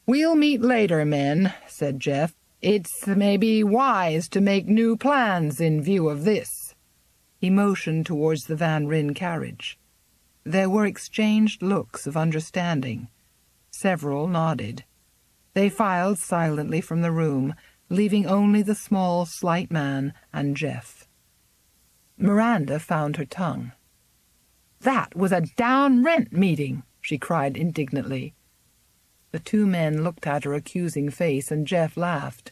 "We'll meet later, men," said Jeff. "It's maybe wise to make new plans in view of this." He motioned towards the Van Ryn carriage. There were exchanged looks of understanding. Several nodded. They filed silently from the room, leaving only the small, slight man and Jeff. Miranda found her tongue. "That was a down-rent meeting," she cried indignantly. The two men looked at her accusing face, and Jeff laughed.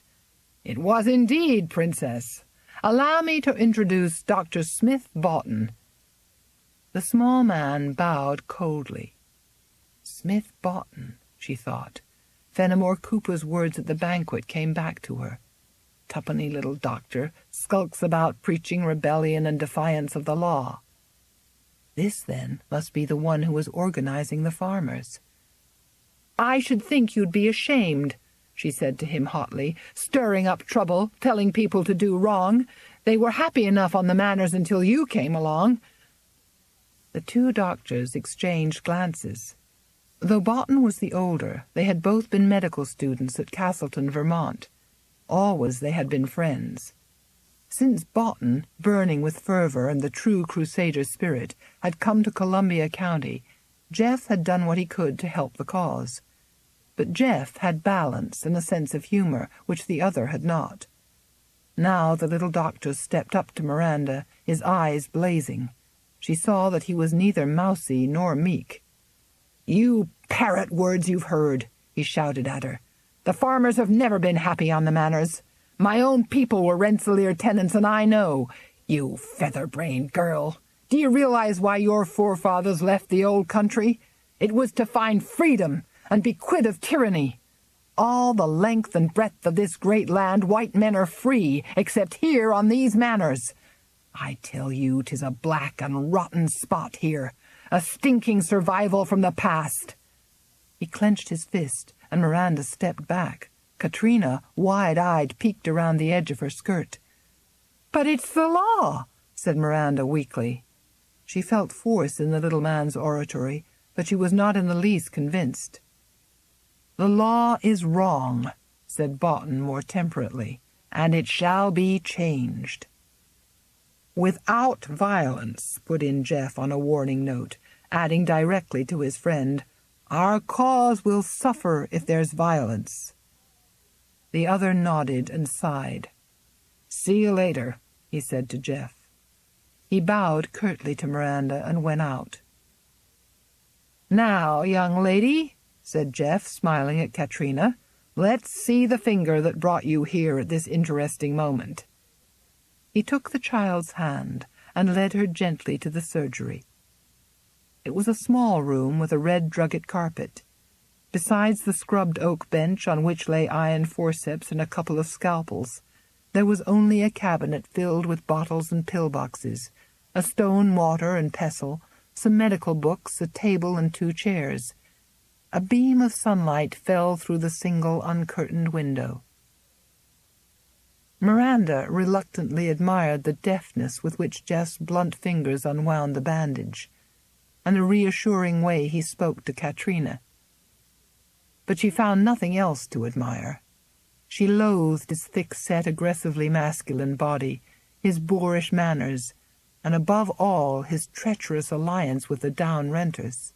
"It was indeed, Princess. Allow me to introduce Dr. Smith Boughton." The small man bowed coldly. Smith Boughton, she thought. Fenimore Cooper's words at the banquet came back to her. Tuppenny little doctor skulks about preaching rebellion and defiance of the law. This, then, must be the one who was organizing the farmers. "I should think you'd be ashamed," she said to him hotly, "stirring up trouble, telling people to do wrong. They were happy enough on the manors until you came along." The two doctors exchanged glances. Though Boughton was the older, they had both been medical students at Castleton, Vermont. Always they had been friends. Since Boughton, burning with fervor and the true crusader spirit, had come to Columbia County, Jeff had done what he could to help the cause. But Jeff had balance and a sense of humor, which the other had not. Now the little doctor stepped up to Miranda, his eyes blazing. She saw that he was neither mousy nor meek. "You parrot words you've heard," he shouted at her. "The farmers have never been happy on the manors. My own people were Rensselaer tenants, and I know. You feather-brained girl, do you realize why your forefathers left the old country? It was to find freedom and be quit of tyranny. All the length and breadth of this great land white men are free, except here on these manors. I tell you, 'tis a black and rotten spot here, a stinking survival from the past." He clenched his fist, and Miranda stepped back. Katrina, wide-eyed, peeked around the edge of her skirt. "But it's the law," said Miranda weakly. She felt force in the little man's oratory, but she was not in the least convinced. "The law is wrong," said Boughton more temperately, "and it shall be changed." "Without violence," put in Jeff on a warning note, adding directly to his friend, "Our cause will suffer if there's violence." The other nodded and sighed. "See you later," he said to Jeff. He bowed curtly to Miranda and went out. "Now, young lady," said Jeff, smiling at Katrina, "let's see the finger that brought you here at this interesting moment." He took the child's hand and led her gently to the surgery. It was a small room with a red drugget carpet. Besides the scrubbed oak bench on which lay iron forceps and a couple of scalpels, there was only a cabinet filled with bottles and pill-boxes, a stone mortar and pestle, some medical books, a table and 2 chairs. A beam of sunlight fell through the single uncurtained window. Miranda reluctantly admired the deftness with which Jeff's blunt fingers unwound the bandage, and the reassuring way he spoke to Katrina. But she found nothing else to admire. She loathed his thick-set, aggressively masculine body, his boorish manners, and above all his treacherous alliance with the down-renters.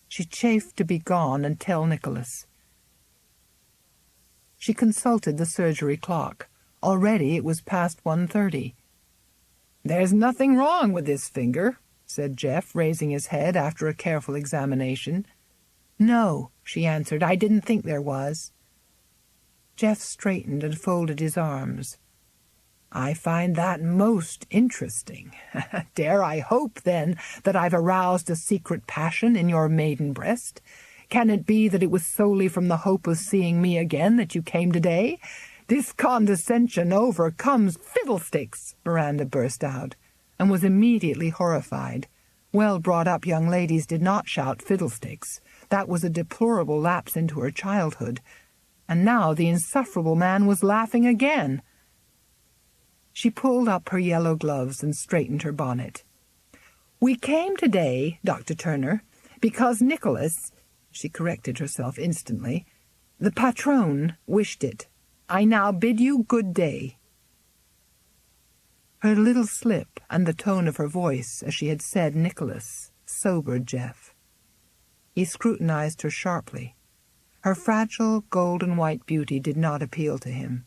She chafed to be gone and tell Nicholas. She consulted the surgery clock. Already it was past 1:30. "There's nothing wrong with this finger," said Jeff, raising his head after a careful examination. "No," she answered, "I didn't think there was." Jeff straightened and folded his arms. "I find that most interesting. Dare I hope, then, that I've aroused a secret passion in your maiden breast? Can it be that it was solely from the hope of seeing me again that you came today? This condescension overcomes—" "Fiddlesticks!" Miranda burst out, and was immediately horrified. Well-brought-up young ladies did not shout fiddlesticks. That was a deplorable lapse into her childhood. And now the insufferable man was laughing again. She pulled up her yellow gloves and straightened her bonnet. "We came today, Dr. Turner, because Nicholas—" she corrected herself instantly, The Patroon wished it. I now bid you good day." Her little slip and the tone of her voice as she had said Nicholas sobered Jeff. He scrutinized her sharply. Her fragile, golden-white beauty did not appeal to him.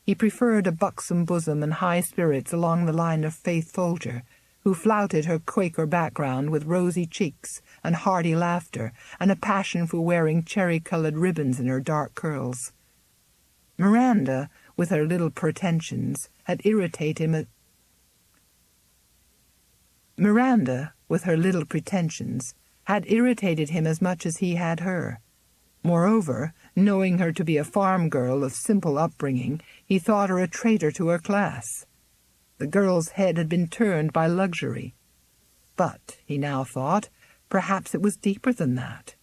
He preferred a buxom bosom and high spirits along the line of Faith Folger, who flouted her Quaker background with rosy cheeks and hearty laughter and a passion for wearing cherry-colored ribbons in her dark curls. Miranda, with her little pretensions, had irritated him. Miranda, with her little pretensions, had irritated him as much as he had her. Moreover, knowing her to be a farm girl of simple upbringing, he thought her a traitor to her class. The girl's head had been turned by luxury. But, he now thought, perhaps it was deeper than that.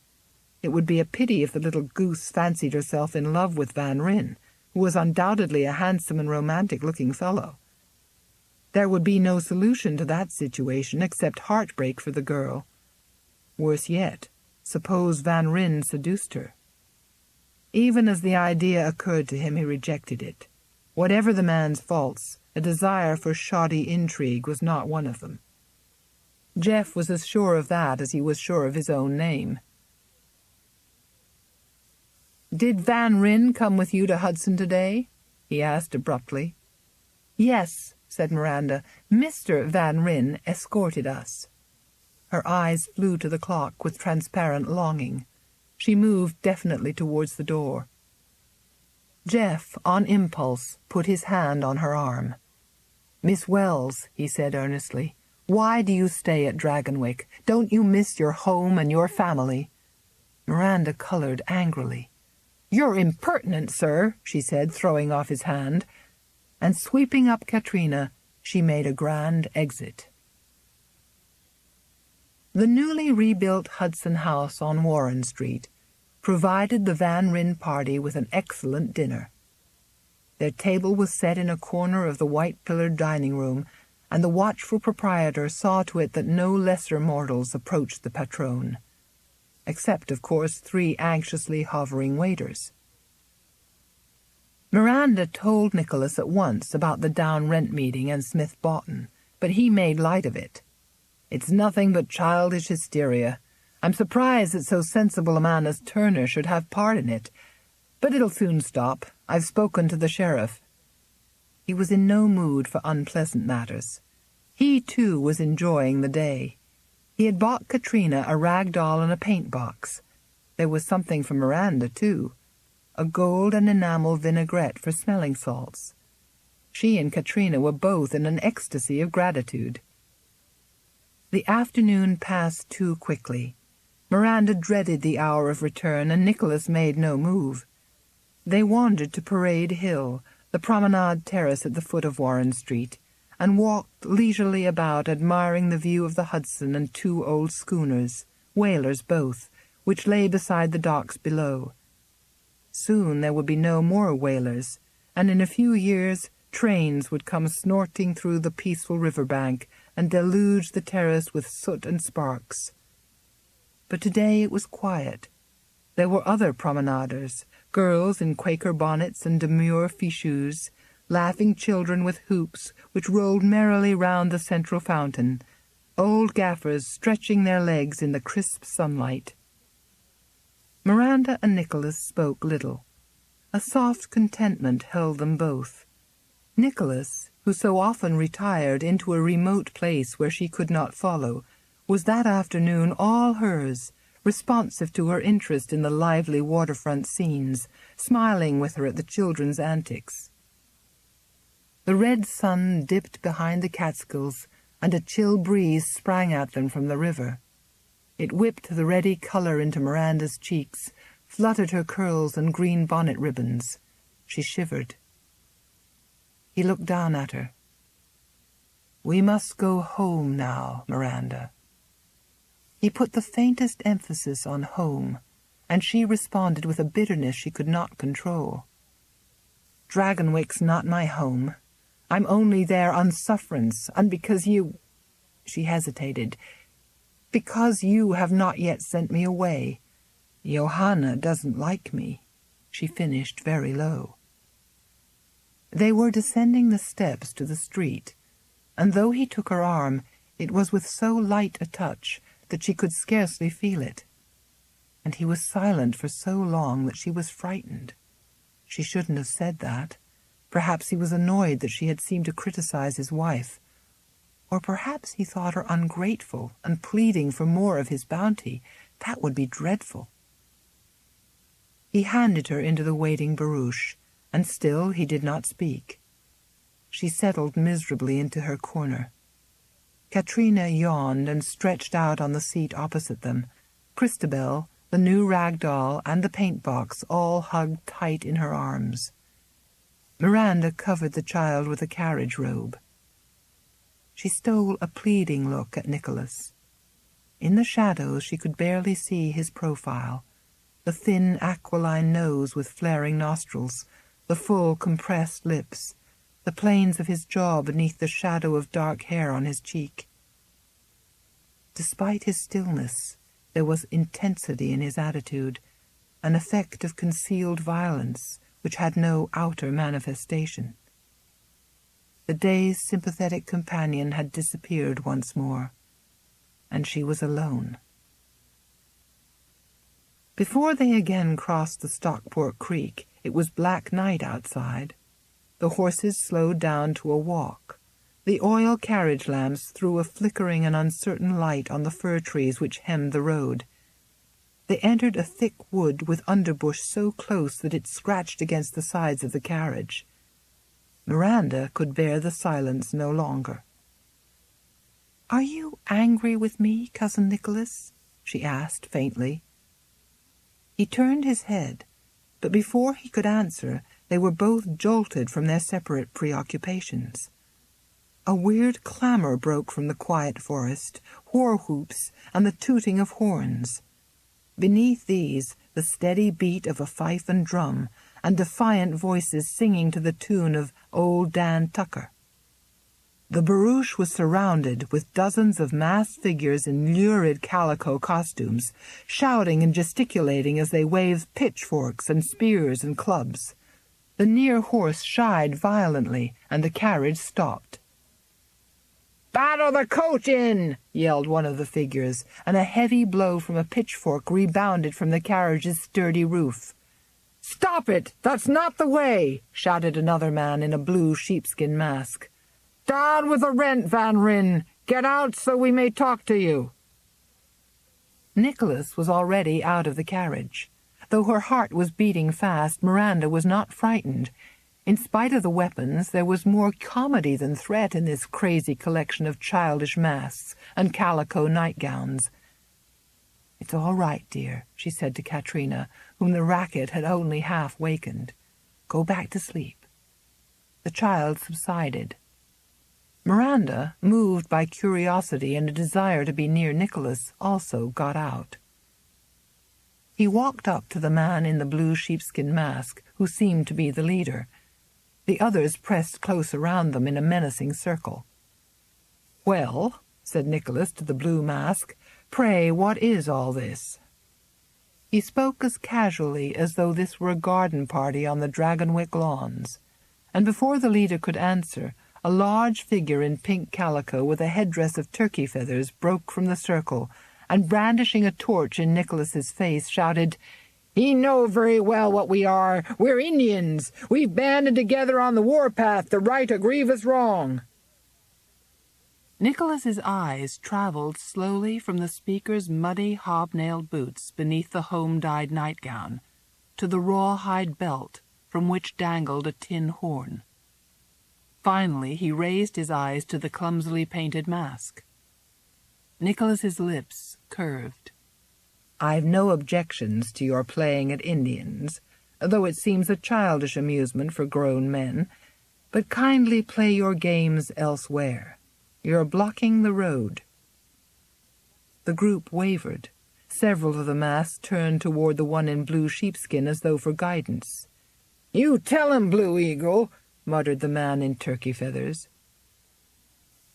It would be a pity if the little goose fancied herself in love with Van Ryn, who was undoubtedly a handsome and romantic-looking fellow. There would be no solution to that situation except heartbreak for the girl. Worse yet, suppose Van Ryn seduced her. Even as the idea occurred to him, he rejected it. Whatever the man's faults, a desire for shoddy intrigue was not one of them. Jeff was as sure of that as he was sure of his own name. "Did Van Ryn come with you to Hudson today?" he asked abruptly. "Yes," said Miranda. "Mr. Van Ryn escorted us." Her eyes flew to the clock with transparent longing. She moved definitely towards the door. Jeff, on impulse, put his hand on her arm. "Miss Wells," he said earnestly, "why do you stay at Dragonwyck? Don't you miss your home and your family?" Miranda colored angrily. "You're impertinent, sir," she said, throwing off his hand. And sweeping up Katrina, she made a grand exit. The newly rebuilt Hudson house on Warren Street provided the Van Ryn party with an excellent dinner. Their table was set in a corner of the white-pillared dining room, and the watchful proprietor saw to it that no lesser mortals approached the Patroon, except, of course, 3 anxiously hovering waiters. Miranda told Nicholas at once about the down-rent meeting and Smith Boughton, but he made light of it. "It's nothing but childish hysteria. I'm surprised that so sensible a man as Turner should have part in it. But it'll soon stop. I've spoken to the sheriff." He was in no mood for unpleasant matters. He, too, was enjoying the day. He had bought Katrina a rag doll and a paint box. There was something for Miranda, too, a gold and enamel vinaigrette for smelling salts. She and Katrina were both in an ecstasy of gratitude. The afternoon passed too quickly. Miranda dreaded the hour of return, and Nicholas made no move. They wandered to Parade Hill, the promenade terrace at the foot of Warren Street, and walked leisurely about, admiring the view of the Hudson and 2 old schooners, whalers both, which lay beside the docks below. Soon there would be no more whalers, and in a few years trains would come snorting through the peaceful riverbank and deluge the terrace with soot and sparks. But today it was quiet. There were other promenaders, girls in Quaker bonnets and demure fichus, laughing children with hoops which rolled merrily round the central fountain, old gaffers stretching their legs in the crisp sunlight. Miranda and Nicholas spoke little. A soft contentment held them both. Nicholas, who so often retired into a remote place where she could not follow, was that afternoon all hers, responsive to her interest in the lively waterfront scenes, smiling with her at the children's antics. The red sun dipped behind the Catskills, and a chill breeze sprang at them from the river. It whipped the ready color into Miranda's cheeks, fluttered her curls and green bonnet ribbons. She shivered. He looked down at her. "We must go home now, Miranda." He put the faintest emphasis on home, and she responded with a bitterness she could not control. "Dragonwyck's not my home. I'm only there on sufferance, and because you—" She hesitated. "Because you have not yet sent me away. Johanna doesn't like me." she finished very low. They were descending the steps to the street, and though he took her arm, it was with so light a touch that she could scarcely feel it. And he was silent for so long that she was frightened. She shouldn't have said that. Perhaps he was annoyed that she had seemed to criticize his wife. Or perhaps he thought her ungrateful and pleading for more of his bounty. That would be dreadful. He handed her into the waiting barouche, and still he did not speak. She settled miserably into her corner. Katrina yawned and stretched out on the seat opposite them. Christabel, the new rag doll, and the paint-box all hugged tight in her arms. Miranda covered the child with a carriage robe. She stole a pleading look at Nicholas. In the shadows she could barely see his profile, the thin aquiline nose with flaring nostrils, the full compressed lips, the planes of his jaw beneath the shadow of dark hair on his cheek. Despite his stillness, there was intensity in his attitude, an effect of concealed violence which had no outer manifestation. The day's sympathetic companion had disappeared once more, and she was alone. Before they again crossed the Stockport Creek, it was black night outside. The horses slowed down to a walk. The oil carriage lamps threw a flickering and uncertain light on the fir trees which hemmed the road. They entered a thick wood with underbush so close that it scratched against the sides of the carriage. Miranda could bear the silence no longer. "Are you angry with me, Cousin Nicholas?" she asked faintly. He turned his head, but before he could answer, they were both jolted from their separate preoccupations. A weird clamor broke from the quiet forest, war-whoops and the tooting of horns. Beneath these, the steady beat of a fife and drum, and defiant voices singing to the tune of Old Dan Tucker. The barouche was surrounded with dozens of masked figures in lurid calico costumes, shouting and gesticulating as they waved pitchforks and spears and clubs. The near horse shied violently, and the carriage stopped. "Batter the coach in!" yelled one of the figures, and a heavy blow from a pitchfork rebounded from the carriage's sturdy roof. "Stop it! That's not the way!" shouted another man in a blue sheepskin mask. "Down with the rent, Van Ryn! Get out so we may talk to you!" Nicholas was already out of the carriage. Though her heart was beating fast, Miranda was not frightened. In spite of the weapons, there was more comedy than threat in this crazy collection of childish masks and calico nightgowns. "It's all right, dear," she said to Katrina, whom the racket had only half wakened. "Go back to sleep." The child subsided. Miranda, moved by curiosity and a desire to be near Nicholas, also got out. He walked up to the man in the blue sheepskin mask, who seemed to be the leader. The others pressed close around them in a menacing circle. "Well," said Nicholas to the blue mask, "pray what is all this?" He spoke as casually as though this were a garden party on the Dragonwyck lawns, and before the leader could answer, a large figure in pink calico with a headdress of turkey feathers broke from the circle, and brandishing a torch in Nicholas's face, shouted, "He know very well what we are. We're Indians. We've banded together on the warpath to right a grievous wrong." Nicholas's eyes traveled slowly from the speaker's muddy hobnailed boots beneath the home-dyed nightgown to the rawhide belt from which dangled a tin horn. Finally, he raised his eyes to the clumsily painted mask. Nicholas's lips curved. "I've no objections to your playing at Indians, though it seems a childish amusement for grown men, but kindly play your games elsewhere. You're blocking the road." The group wavered. Several of the masks turned toward the one in blue sheepskin as though for guidance. "You tell him, Blue Eagle," muttered the man in turkey feathers.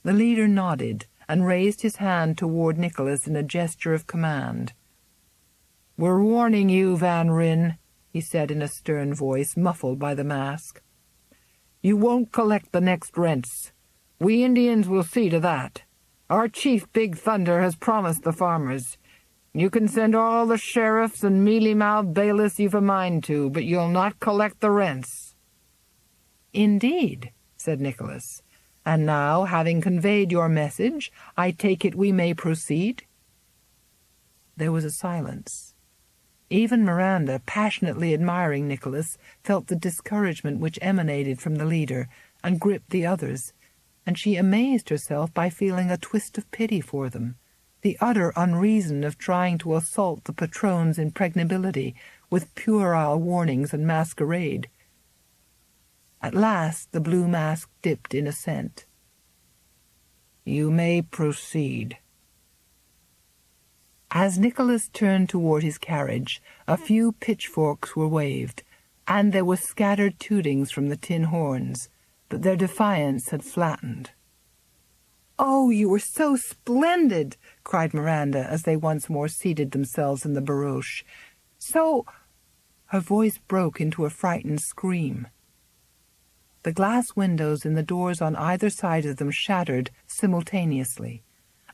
The leader nodded and raised his hand toward Nicholas in a gesture of command. "We're warning you, Van Ryn. he said in a stern voice, muffled by the mask. "You won't collect the next rents. We Indians will see to that. Our chief Big Thunder has promised the farmers. You can send all the sheriffs and mealy-mouthed bailiffs you've a mind to, but you'll not collect the rents." "Indeed," said Nicholas. "And now, having conveyed your message, I take it we may proceed?" There was a silence. Even Miranda, passionately admiring Nicholas, felt the discouragement which emanated from the leader and gripped the others, and she amazed herself by feeling a twist of pity for them, the utter unreason of trying to assault the Patron's impregnability with puerile warnings and masquerade. At last the blue mask dipped in assent. "You may proceed." As Nicholas turned toward his carriage, a few pitchforks were waved, and there were scattered tootings from the tin horns, but their defiance had flattened. "Oh, you were so splendid!" cried Miranda as they once more seated themselves in the barouche. "So—" Her voice broke into a frightened scream. The glass windows in the doors on either side of them shattered simultaneously,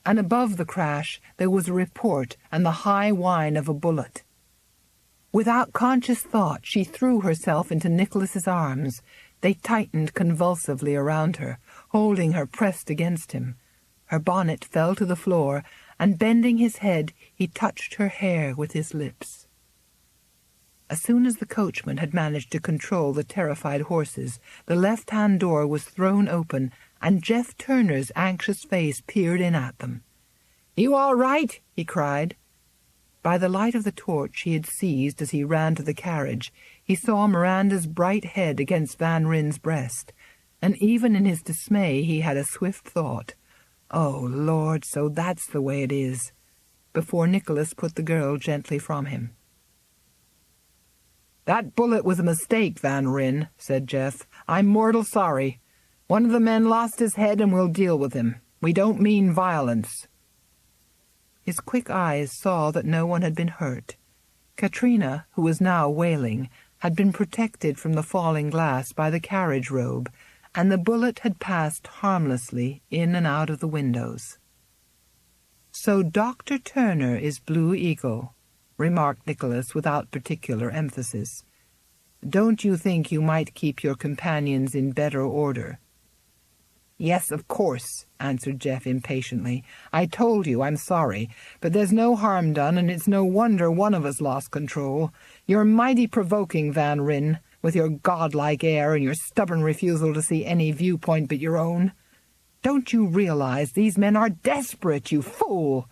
and above the crash there was a report and the high whine of a bullet. Without conscious thought, she threw herself into Nicholas's arms. They tightened convulsively around her, holding her pressed against him. Her bonnet fell to the floor, and bending his head, he touched her hair with his lips. As soon as the coachman had managed to control the terrified horses, the left-hand door was thrown open, and Jeff Turner's anxious face peered in at them. "You all right?" he cried. By the light of the torch he had seized as he ran to the carriage, he saw Miranda's bright head against Van Ryn's breast, and even in his dismay he had a swift thought, "Oh, Lord, so that's the way it is," before Nicholas put the girl gently from him. "That bullet was a mistake, Van Ryn," said Jeff. "I'm mortal sorry. One of the men lost his head and we'll deal with him. We don't mean violence." His quick eyes saw that no one had been hurt. Katrina, who was now wailing, had been protected from the falling glass by the carriage robe, and the bullet had passed harmlessly in and out of the windows. "So Dr. Turner is Blue Eagle," remarked Nicholas without particular emphasis. "Don't you think you might keep your companions in better order?" "Yes, of course," answered Jeff impatiently. "I told you I'm sorry, but there's no harm done, and it's no wonder one of us lost control. You're mighty provoking, Van Ryn, with your godlike air and your stubborn refusal to see any viewpoint but your own. Don't you realize these men are desperate, you fool?"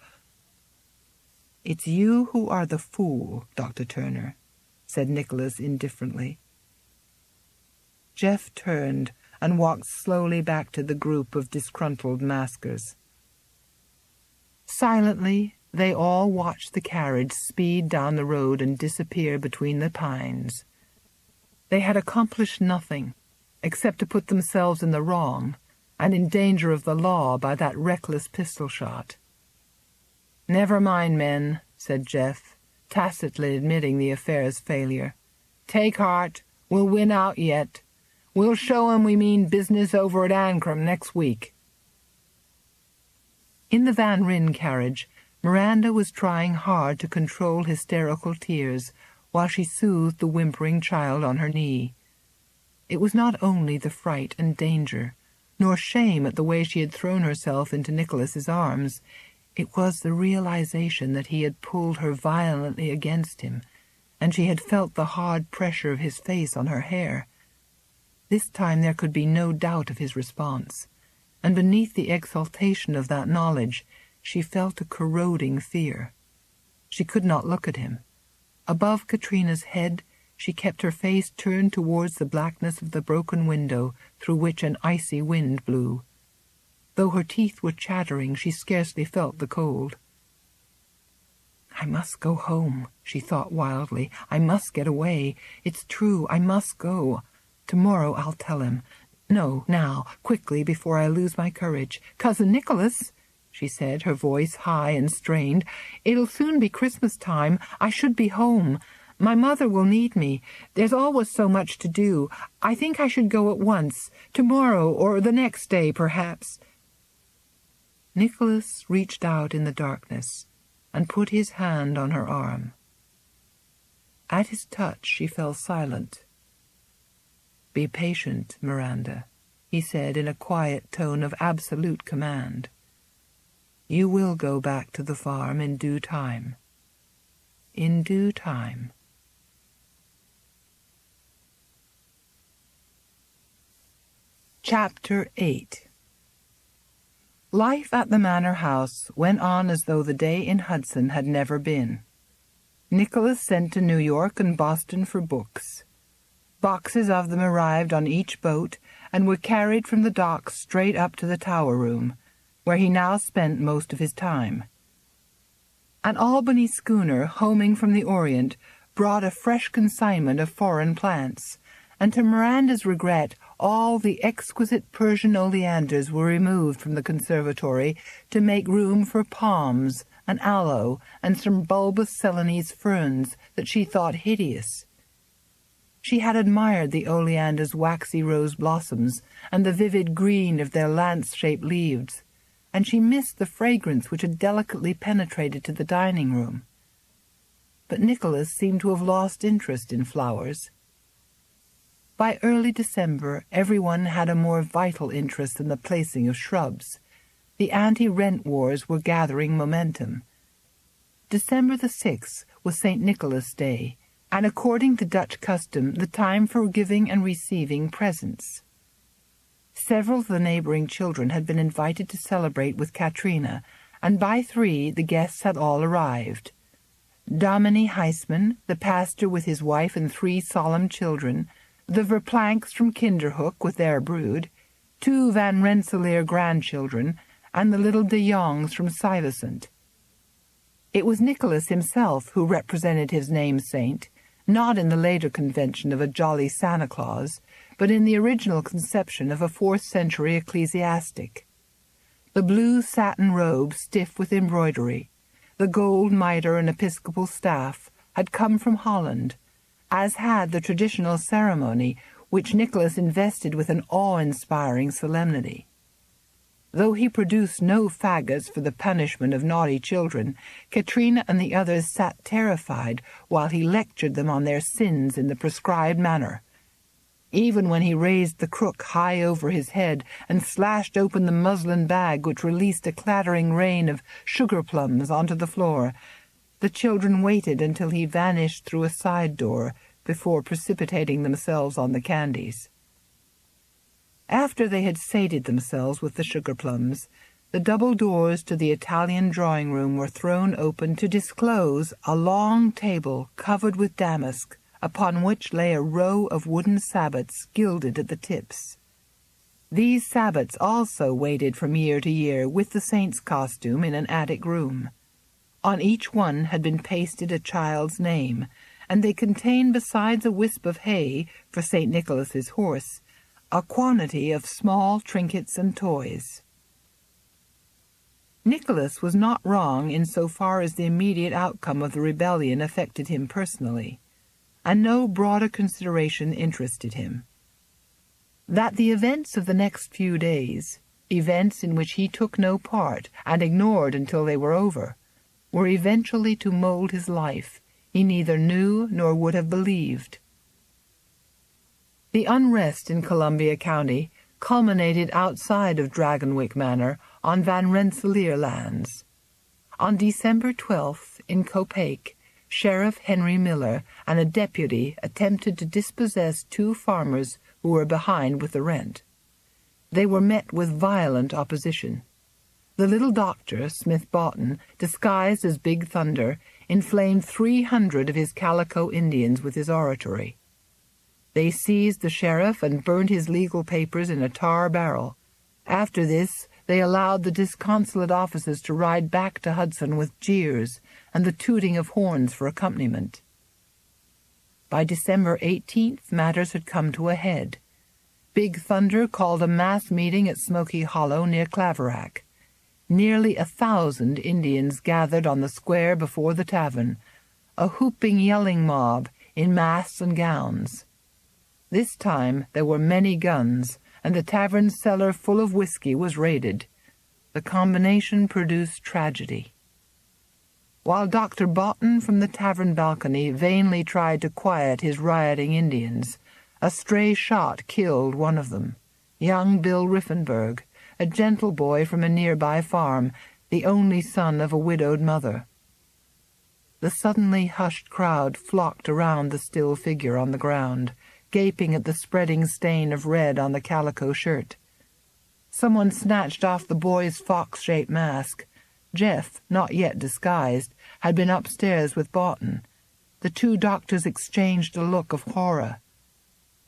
"It's you who are the fool, Dr. Turner," said Nicholas indifferently. Jeff turned and walked slowly back to the group of disgruntled maskers. Silently, they all watched the carriage speed down the road and disappear between the pines. They had accomplished nothing, except to put themselves in the wrong and in danger of the law by that reckless pistol shot. "Never mind, men," said Jeff, tacitly admitting the affair's failure. "Take heart. We'll win out yet. We'll show 'em we mean business over at Ancram next week." In the Van Ryn carriage, Miranda was trying hard to control hysterical tears while she soothed the whimpering child on her knee. It was not only the fright and danger, nor shame at the way she had thrown herself into Nicholas's arms. It was the realization that he had pulled her violently against him, and she had felt the hard pressure of his face on her hair. This time there could be no doubt of his response, and beneath the exaltation of that knowledge she felt a corroding fear. She could not look at him. Above Katrina's head she kept her face turned towards the blackness of the broken window through which an icy wind blew. Though her teeth were chattering, she scarcely felt the cold. "I must go home," she thought wildly. "I must get away. It's true, I must go. Tomorrow I'll tell him. No, now, quickly, before I lose my courage. Cousin Nicholas," she said, her voice high and strained, "it'll soon be Christmas time. I should be home. My mother will need me. There's always so much to do. I think I should go at once, tomorrow or the next day, perhaps." Nicholas reached out in the darkness and put his hand on her arm. At his touch she fell silent. "Be patient, Miranda," he said in a quiet tone of absolute command. "You will go back to the farm in due time. In due time." Chapter 8. Life at the manor house went on as though the day in Hudson had never been. Nicholas sent to New York and Boston for books. Boxes of them arrived on each boat and were carried from the docks straight up to the tower room, where he now spent most of his time. An Albany schooner homing from the Orient brought a fresh consignment of foreign plants, and to Miranda's regret all the exquisite Persian oleanders were removed from the conservatory to make room for palms, an aloe, and some bulbous Ceylonese ferns that she thought hideous. She had admired the oleander's waxy rose blossoms and the vivid green of their lance-shaped leaves, and she missed the fragrance which had delicately penetrated to the dining room. But Nicholas seemed to have lost interest in flowers. By early December, everyone had a more vital interest in the placing of shrubs. The anti-rent wars were gathering momentum. December the 6th was St. Nicholas' Day, and according to Dutch custom, the time for giving and receiving presents. Several of the neighboring children had been invited to celebrate with Katrina, and by 3 the guests had all arrived. Dominie Heisman, the pastor with his wife and 3 solemn children, the Verplanks from Kinderhook with their brood, 2 Van Rensselaer grandchildren, and the little de Jongs from Stuyvesant. It was Nicholas himself who represented his name-saint, not in the later convention of a jolly Santa Claus, but in the original conception of a 4th-century ecclesiastic. The blue satin robe stiff with embroidery, the gold mitre and episcopal staff, had come from Holland, as had the traditional ceremony, which Nicholas invested with an awe-inspiring solemnity. Though he produced no faggots for the punishment of naughty children, Katrina and the others sat terrified while he lectured them on their sins in the prescribed manner. Even when he raised the crook high over his head and slashed open the muslin bag which released a clattering rain of sugar-plums onto the floor, the children waited until he vanished through a side door before precipitating themselves on the candies. After they had sated themselves with the sugar-plums, the double doors to the Italian drawing-room were thrown open to disclose a long table covered with damask, upon which lay a row of wooden sabots gilded at the tips. These sabots also waited from year to year with the saint's costume in an attic room. On each one had been pasted a child's name, and they contained, besides a wisp of hay for St. Nicholas's horse, a quantity of small trinkets and toys. Nicholas was not wrong in so far as the immediate outcome of the rebellion affected him personally, and no broader consideration interested him. That the events of the next few days, events in which he took no part and ignored until they were over, were eventually to mold his life, he neither knew nor would have believed. The unrest in Columbia County culminated outside of Dragonwyck Manor on Van Rensselaer lands. On December 12th, in Copac, Sheriff Henry Miller and a deputy attempted to dispossess 2 farmers who were behind with the rent. They were met with violent opposition. The little doctor, Smith Boughton, disguised as Big Thunder, inflamed 300 of his calico Indians with his oratory. They seized the sheriff and burned his legal papers in a tar barrel. After this, they allowed the disconsolate officers to ride back to Hudson with jeers and the tooting of horns for accompaniment. By December 18th, matters had come to a head. Big Thunder called a mass meeting at Smoky Hollow near Claverack. Nearly 1,000 Indians gathered on the square before the tavern, a whooping, yelling mob, in masks and gowns. This time there were many guns, and the tavern's cellar full of whiskey was raided. The combination produced tragedy. While Dr. Boughton from the tavern balcony vainly tried to quiet his rioting Indians, a stray shot killed one of them, young Bill Riffenberg, a gentle boy from a nearby farm, the only son of a widowed mother. The suddenly hushed crowd flocked around the still figure on the ground, gaping at the spreading stain of red on the calico shirt. Someone snatched off the boy's fox-shaped mask. Jeff, not yet disguised, had been upstairs with Boughton. The two doctors exchanged a look of horror.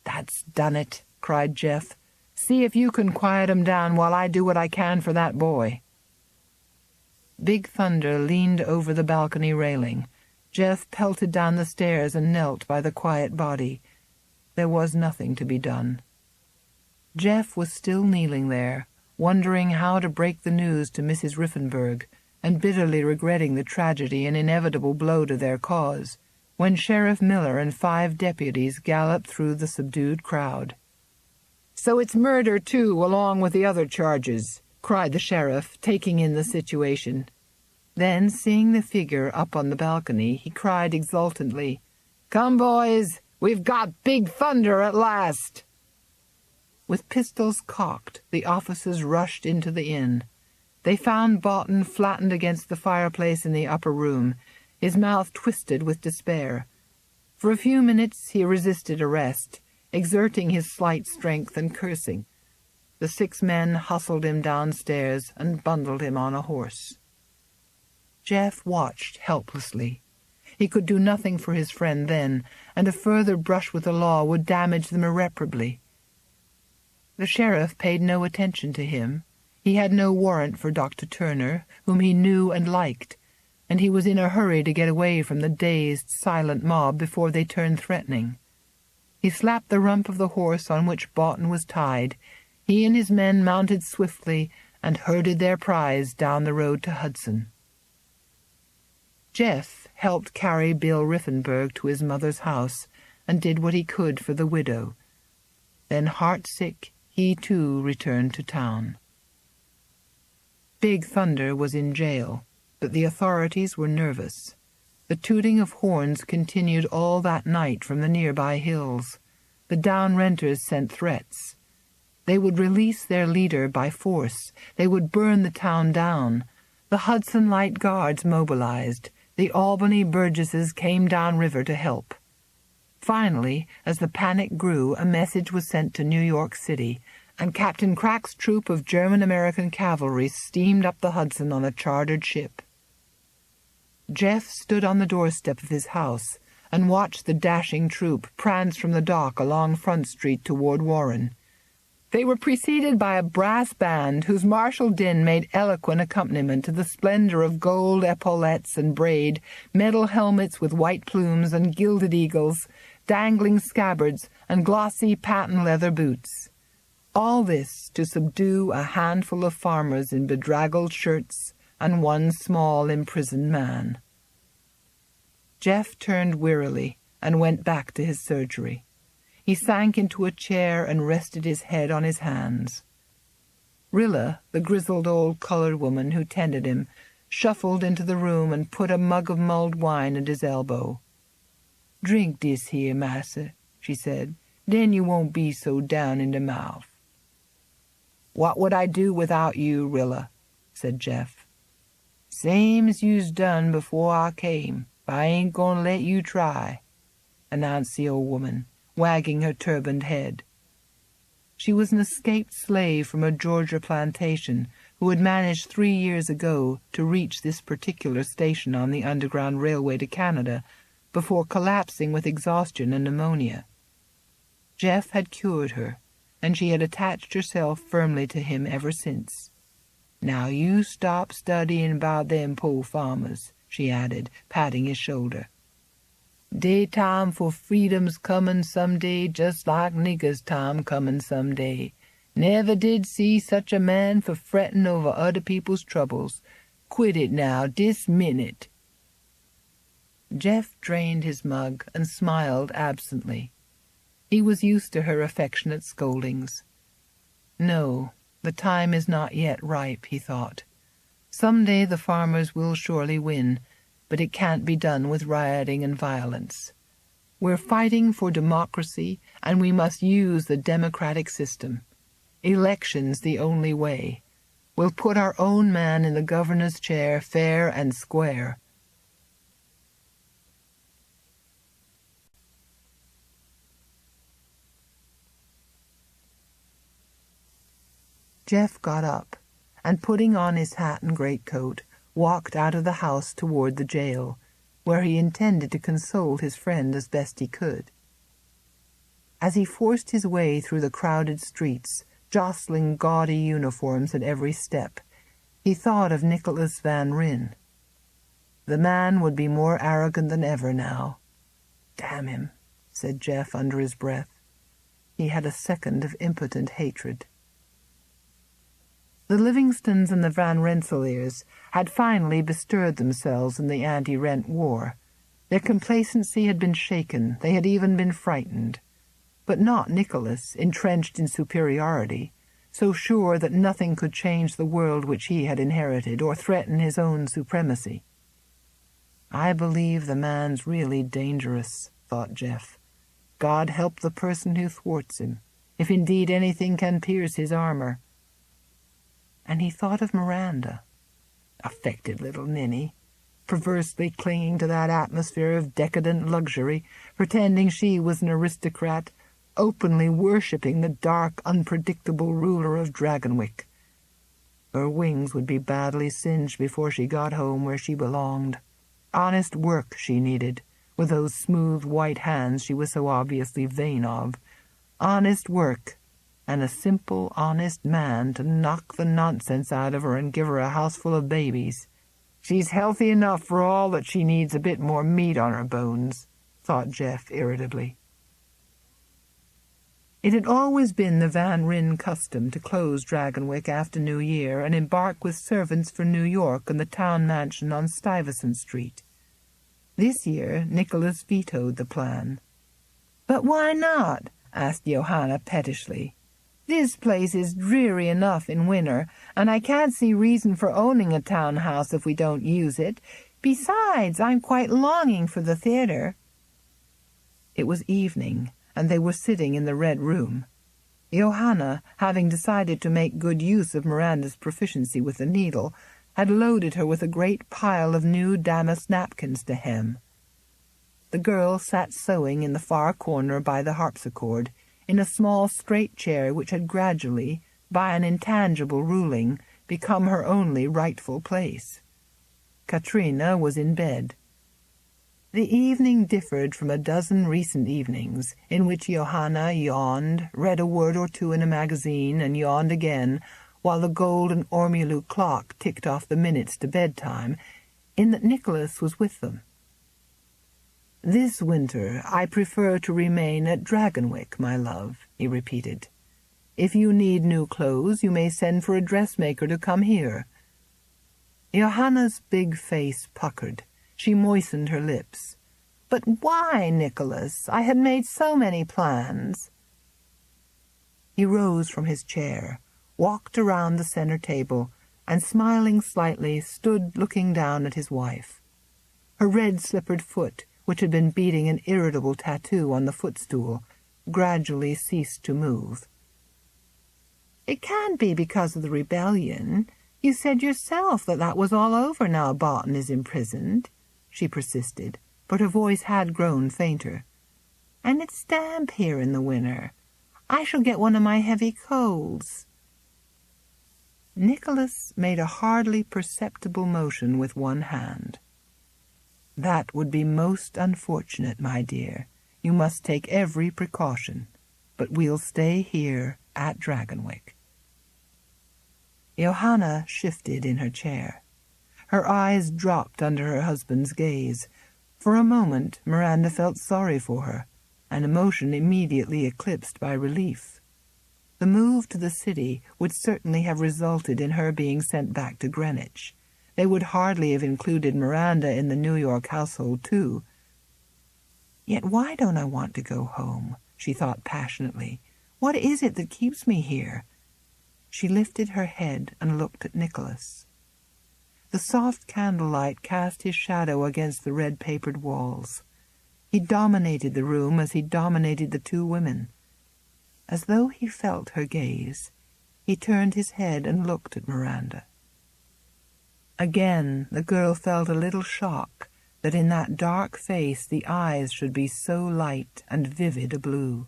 "That's done it," cried Jeff. "See if you can quiet 'em down while I do what I can for that boy." Big Thunder leaned over the balcony railing. Jeff pelted down the stairs and knelt by the quiet body. There was nothing to be done. Jeff was still kneeling there, wondering how to break the news to Mrs. Riffenberg, and bitterly regretting the tragedy and inevitable blow to their cause, when Sheriff Miller and 5 deputies galloped through the subdued crowd. "So it's murder, too, along with the other charges," cried the sheriff, taking in the situation. Then, seeing the figure up on the balcony, he cried exultantly, "Come, boys, we've got Big Thunder at last!" With pistols cocked, the officers rushed into the inn. They found Boughton flattened against the fireplace in the upper room, his mouth twisted with despair. For a few minutes he resisted arrest, exerting his slight strength and cursing. The 6 men hustled him downstairs and bundled him on a horse. Jeff watched helplessly. He could do nothing for his friend then, and a further brush with the law would damage them irreparably. The sheriff paid no attention to him. He had no warrant for Dr. Turner, whom he knew and liked, and he was in a hurry to get away from the dazed, silent mob before they turned threatening. He slapped the rump of the horse on which Boughton was tied. He and his men mounted swiftly and herded their prize down the road to Hudson. Jeff helped carry Bill Riffenberg to his mother's house and did what he could for the widow. Then, heartsick, he too returned to town. Big Thunder was in jail, but the authorities were nervous. The tooting of horns continued all that night from the nearby hills. The down-renters sent threats. They would release their leader by force. They would burn the town down. The Hudson Light Guards mobilized. The Albany Burgesses came downriver to help. Finally, as the panic grew, a message was sent to New York City, and Captain Crack's troop of German-American cavalry steamed up the Hudson on a chartered ship. Jeff stood on the doorstep of his house and watched the dashing troop prance from the dock along Front Street toward Warren. They were preceded by a brass band whose martial din made eloquent accompaniment to the splendor of gold epaulettes and braid, metal helmets with white plumes and gilded eagles, dangling scabbards, and glossy patent leather boots. All this to subdue a handful of farmers in bedraggled shirts and one small imprisoned man. Jeff turned wearily and went back to his surgery. He sank into a chair and rested his head on his hands. Rilla, the grizzled old colored woman who tended him, shuffled into the room and put a mug of mulled wine at his elbow. "Drink dis here, massa," she said. "Den you won't be so down in the mouth." "What would I do without you, Rilla?" said Jeff. "Same as you's done before I came, but I ain't gonna let you try," announced the old woman, wagging her turbaned head. She was an escaped slave from a Georgia plantation who had managed 3 years ago to reach this particular station on the Underground Railway to Canada before collapsing with exhaustion and pneumonia. Jeff had cured her, and she had attached herself firmly to him ever since. "Now you stop studying about them po' farmers," she added, patting his shoulder. "Dey time for freedom's comin' some day, just like niggers' time comin' some day. Never did see such a man for frettin' over other people's troubles. Quit it now, dis minute." Jeff drained his mug and smiled absently. He was used to her affectionate scoldings. No, the time is not yet ripe, he thought. Some day the farmers will surely win, but it can't be done with rioting and violence. We're fighting for democracy, and we must use the democratic system. Election's the only way. We'll put our own man in the governor's chair fair and square. Jeff got up, and putting on his hat and greatcoat, walked out of the house toward the jail, where he intended to console his friend as best he could. As he forced his way through the crowded streets, jostling gaudy uniforms at every step, he thought of Nicholas Van Ryn. The man would be more arrogant than ever now. "Damn him," said Jeff under his breath. He had a second of impotent hatred. The Livingstons and the Van Rensselaers had finally bestirred themselves in the anti-rent war. Their complacency had been shaken, they had even been frightened. But not Nicholas, entrenched in superiority, so sure that nothing could change the world which he had inherited or threaten his own supremacy. "I believe the man's really dangerous," thought Jeff. "God help the person who thwarts him, if indeed anything can pierce his armor." And he thought of Miranda. Affected little ninny, perversely clinging to that atmosphere of decadent luxury, pretending she was an aristocrat, openly worshipping the dark, unpredictable ruler of Dragonwyck. Her wings would be badly singed before she got home where she belonged. Honest work she needed, with those smooth white hands she was so obviously vain of. Honest work, and a simple, honest man to knock the nonsense out of her and give her a house full of babies. "She's healthy enough for all that she needs a bit more meat on her bones," thought Jeff irritably. It had always been the Van Ryn custom to close Dragonwyck after New Year and embark with servants for New York and the town mansion on Stuyvesant Street. This year Nicholas vetoed the plan. "But why not?" asked Johanna pettishly. "This place is dreary enough in winter, and I can't see reason for owning a townhouse if we don't use it. Besides, I'm quite longing for the theater." It was evening, and they were sitting in the Red Room. Johanna, having decided to make good use of Miranda's proficiency with the needle, had loaded her with a great pile of new damask napkins to hem. The girl sat sewing in the far corner by the harpsichord, in a small straight chair which had gradually, by an intangible ruling, become her only rightful place. Katrina was in bed. The evening differed from a dozen recent evenings, in which Johanna yawned, read a word or two in a magazine, and yawned again, while the gold and ormolu clock ticked off the minutes to bedtime, in that Nicholas was with them. "This winter I prefer to remain at Dragonwyck, my love," he repeated. "If you need new clothes, you may send for a dressmaker to come here." Johanna's big face puckered. She moistened her lips. "But why, Nicholas? I had made so many plans." He rose from his chair, walked around the center table, and smiling slightly, stood looking down at his wife. Her red-slippered foot, which had been beating an irritable tattoo on the footstool, gradually ceased to move. "It can't be because of the rebellion. You said yourself that was all over now Barton is imprisoned," she persisted, but her voice had grown fainter. "And it's damp here in the winter. I shall get one of my heavy colds." Nicholas made a hardly perceptible motion with one hand. "That would be most unfortunate, my dear. You must take every precaution. But we'll stay here at Dragonwyck." Johanna shifted in her chair. Her eyes dropped under her husband's gaze. For a moment Miranda felt sorry for her, an emotion immediately eclipsed by relief. The move to the city would certainly have resulted in her being sent back to Greenwich. They would hardly have included Miranda in the New York household, too. Yet why don't I want to go home? She thought passionately. What is it that keeps me here? She lifted her head and looked at Nicholas. The soft candlelight cast his shadow against the red-papered walls. He dominated the room as he dominated the two women. As though he felt her gaze, he turned his head and looked at Miranda. Again the girl felt a little shock that in that dark face the eyes should be so light and vivid a blue.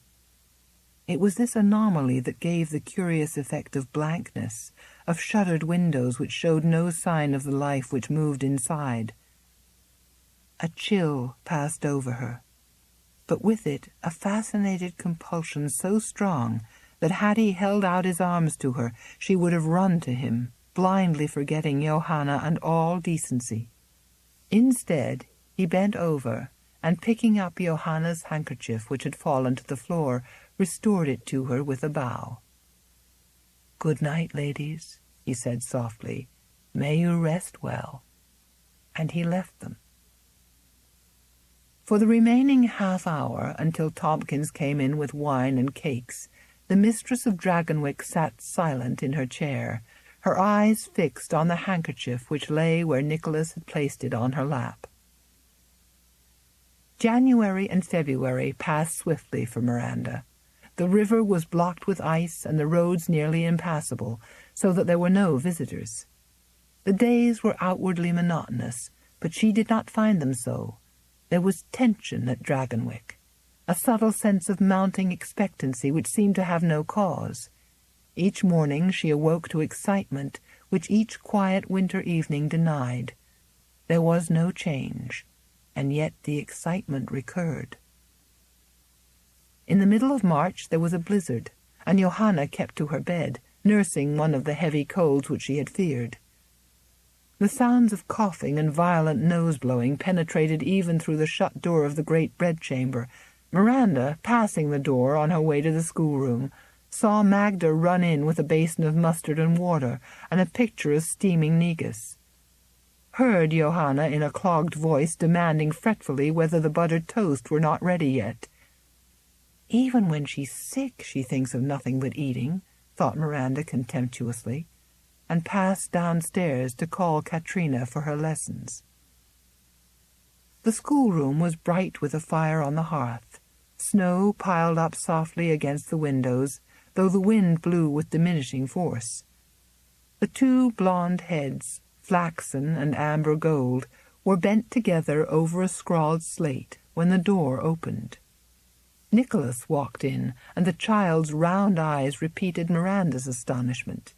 It was this anomaly that gave the curious effect of blankness, of shuttered windows which showed no sign of the life which moved inside. A chill passed over her, but with it a fascinated compulsion so strong that had he held out his arms to her, she would have run to him, blindly forgetting Johanna and all decency. Instead, he bent over, and picking up Johanna's handkerchief, which had fallen to the floor, restored it to her with a bow. "Good night, ladies," he said softly. "May you rest well." And he left them. For the remaining half-hour, until Tompkins came in with wine and cakes, the mistress of Dragonwyck sat silent in her chair, her eyes fixed on the handkerchief which lay where Nicholas had placed it on her lap. January and February passed swiftly for Miranda. The river was blocked with ice and the roads nearly impassable, so that there were no visitors. The days were outwardly monotonous, but she did not find them so. There was tension at Dragonwyck, a subtle sense of mounting expectancy which seemed to have no cause. Each morning she awoke to excitement which each quiet winter evening denied. There was no change, and yet the excitement recurred. In the middle of March there was a blizzard, and Johanna kept to her bed, nursing one of the heavy colds which she had feared. The sounds of coughing and violent nose-blowing penetrated even through the shut door of the great bedchamber. Miranda, passing the door on her way to the schoolroom, saw Magda run in with a basin of mustard and water and a picture of steaming negus. Heard Johanna in a clogged voice demanding fretfully whether the buttered toast were not ready yet. "Even when she's sick she thinks of nothing but eating," thought Miranda contemptuously, and passed downstairs to call Katrina for her lessons. The schoolroom was bright with a fire on the hearth. Snow piled up softly against the windows, though the wind blew with diminishing force. The two blonde heads, flaxen and amber gold, were bent together over a scrawled slate when the door opened. Nicholas walked in, and the child's round eyes repeated Miranda's astonishment.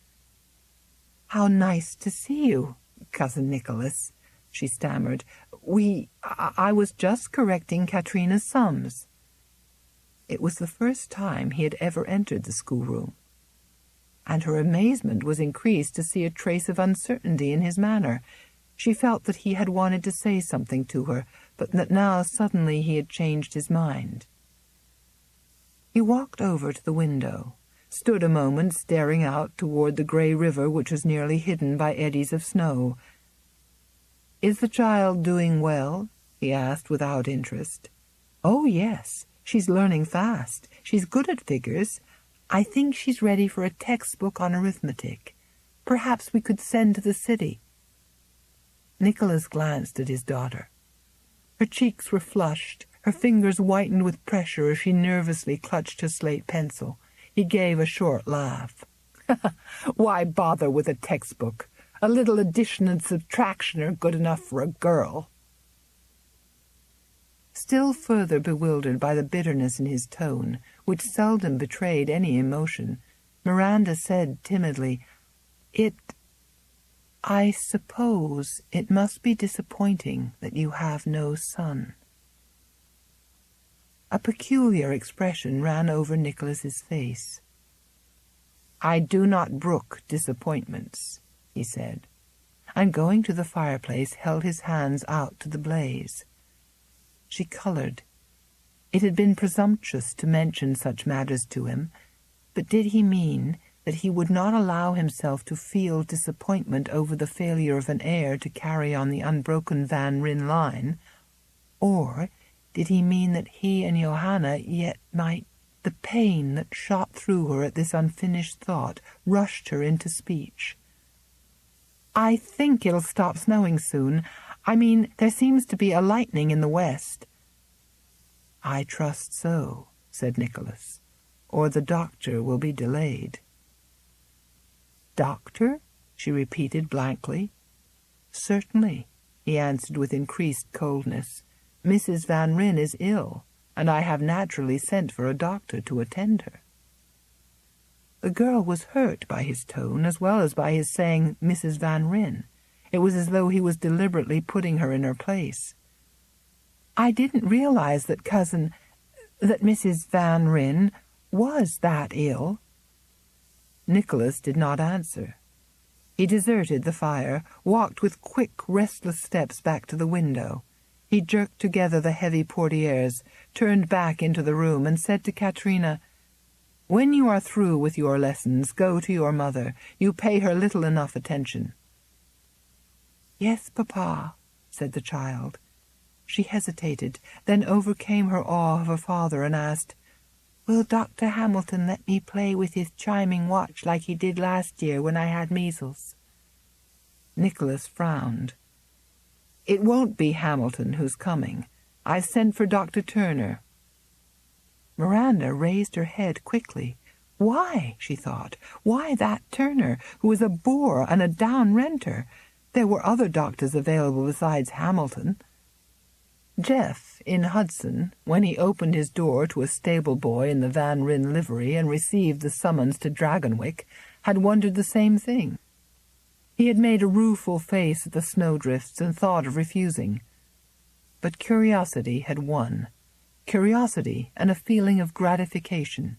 "How nice to see you, Cousin Nicholas," she stammered. I was just correcting Katrina's sums." It was the first time he had ever entered the schoolroom, and her amazement was increased to see a trace of uncertainty in his manner. She felt that he had wanted to say something to her, but that now suddenly he had changed his mind. He walked over to the window, stood a moment staring out toward the grey river which was nearly hidden by eddies of snow. "Is the child doing well?" he asked without interest. "Oh, yes. She's learning fast. She's good at figures. I think she's ready for a textbook on arithmetic. Perhaps we could send to the city." Nicholas glanced at his daughter. Her cheeks were flushed, her fingers whitened with pressure as she nervously clutched her slate pencil. He gave a short laugh. "Why bother with a textbook? A little addition and subtraction are good enough for a girl." Still further bewildered by the bitterness in his tone, which seldom betrayed any emotion, Miranda said timidly, I suppose it must be disappointing that you have no son." A peculiar expression ran over Nicholas's face. "I do not brook disappointments," he said, and going to the fireplace held his hands out to the blaze. She colored. It had been presumptuous to mention such matters to him, but did he mean that he would not allow himself to feel disappointment over the failure of an heir to carry on the unbroken Van Ryn line, or did he mean that he and Johanna yet might— The pain that shot through her at this unfinished thought rushed her into speech. "I think it'll stop snowing soon. I mean, there seems to be a lightning in the west." "I trust so," said Nicholas, "or the doctor will be delayed." "Doctor?" she repeated blankly. "Certainly," he answered with increased coldness. "Mrs. Van Ryn is ill, and I have naturally sent for a doctor to attend her." The girl was hurt by his tone as well as by his saying Mrs. Van Ryn. It was as though he was deliberately putting her in her place. "I didn't realize that that Mrs. Van Ryn was that ill." Nicholas did not answer. He deserted the fire, walked with quick, restless steps back to the window. He jerked together the heavy portieres, turned back into the room, and said to Katrina, "When you are through with your lessons, go to your mother. You pay her little enough attention." "Yes, Papa," said the child. She hesitated, then overcame her awe of her father and asked, "Will Dr. Hamilton let me play with his chiming watch like he did last year when I had measles?" Nicholas frowned. "It won't be Hamilton who's coming. I've sent for Dr. Turner." Miranda raised her head quickly. Why, she thought, why that Turner, who was a boor and a down-renter? There were other doctors available besides Hamilton. Jeff, in Hudson, when he opened his door to a stable boy in the Van Ryn livery and received the summons to Dragonwyck, had wondered the same thing. He had made a rueful face at the snowdrifts and thought of refusing. But curiosity had won. Curiosity and a feeling of gratification.